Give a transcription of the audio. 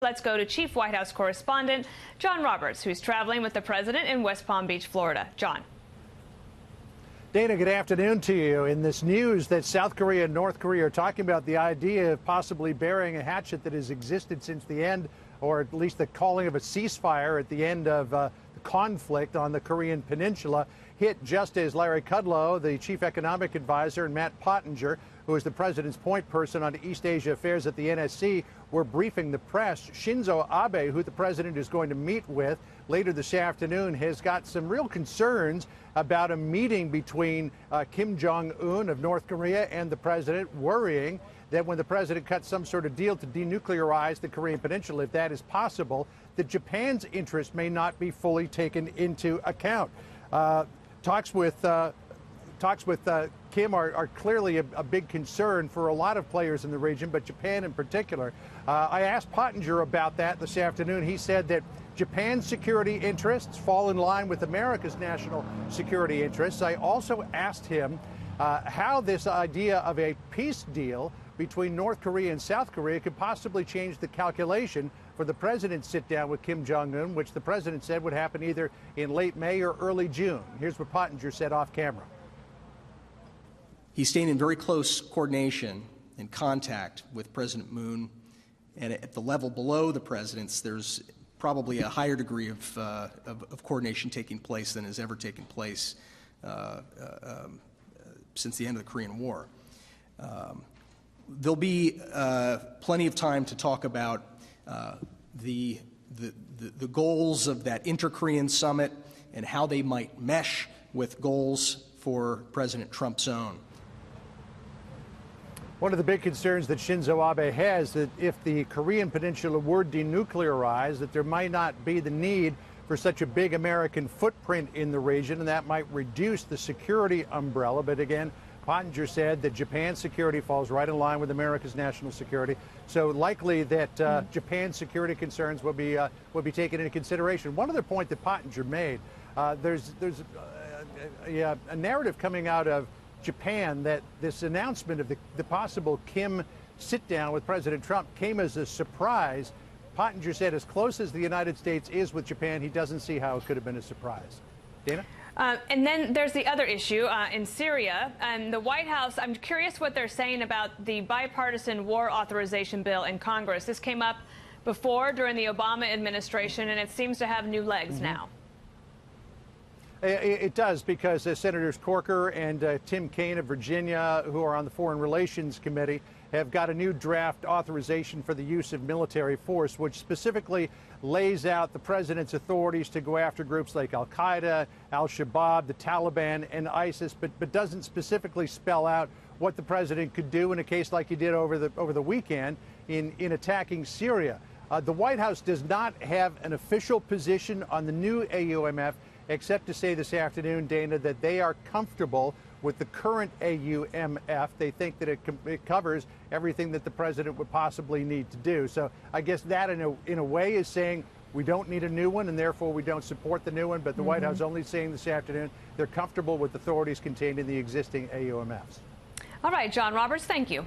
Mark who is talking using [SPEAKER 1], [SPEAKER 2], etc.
[SPEAKER 1] Let's go to Chief White House Correspondent John Roberts, who's traveling with the president in West Palm Beach, Florida. John.
[SPEAKER 2] Dana, good afternoon to you. In this news that South Korea and North Korea are talking about the idea of possibly burying a hatchet that has existed since the end, or at least the calling of a ceasefire at the end of the conflict on the Korean Peninsula, hit just as Larry Kudlow, the chief economic advisor, and Matt Pottinger, who is the president's point person on East Asia affairs at the NSC, were briefing the press. Shinzo Abe, who the president is going to meet with later this afternoon, has got some real concerns about a meeting between Kim Jong-un of North Korea and the president, worrying that when the president cuts some sort of deal to denuclearize the Korean Peninsula, if that is possible, that Japan's interest may not be fully taken into account. Talks with Kim are clearly a big concern for a lot of players in the region, but Japan in particular. I asked Pottinger about that this afternoon. He said that Japan's security interests fall in line with America's national security interests. I also asked him how this idea of a peace deal between North Korea and South Korea could possibly change the calculation for the president's sit-down with Kim Jong-un, which the president said would happen either in late May or early June. Here's what Pottinger said off camera.
[SPEAKER 3] He's staying in very close coordination and contact with President Moon, and at the level below the president's, there's probably a higher degree of coordination taking place than has ever taken place since the end of the Korean War. There'll be plenty of time to talk about the goals of that inter-Korean summit and how they might mesh with goals for President Trump's own.
[SPEAKER 2] One of the big concerns that Shinzo Abe has that if the Korean Peninsula were denuclearized, that there might not be the need for such a big American footprint in the region, and that might reduce the security umbrella. But again, Pottinger said that Japan's security falls right in line with America's national security. So likely that Japan's security concerns will be taken into consideration. One other point that Pottinger made, there's a narrative coming out of Japan that this announcement of the possible Kim sit-down with President Trump came as a surprise. Pottinger said as close as the United States is with Japan, he doesn't see how it could have been a surprise. Dana?
[SPEAKER 1] And then there's the other issue in Syria. And the White House, I'm curious what they're saying about the bipartisan war authorization bill in Congress. This came up before during the Obama administration, and it seems to have new legs now.
[SPEAKER 2] It does, because Senators Corker and Tim Kaine of Virginia, who are on the Foreign Relations Committee, have got a new draft authorization for the use of military force, which specifically lays out the president's authorities to go after groups like al-Qaeda, al-Shabaab, the Taliban, and ISIS, but doesn't specifically spell out what the president could do in a case like he did over the weekend in attacking Syria. The White House does not have an official position on the new AUMF, except to say this afternoon, Dana, that they are comfortable with the current AUMF. They think that it covers everything that the president would possibly need to do. So I guess that in a way is saying we don't need a new one, and therefore we don't support the new one. But the White House only saying this afternoon they're comfortable with authorities contained in the existing AUMFs.
[SPEAKER 1] All right, John Roberts, thank you.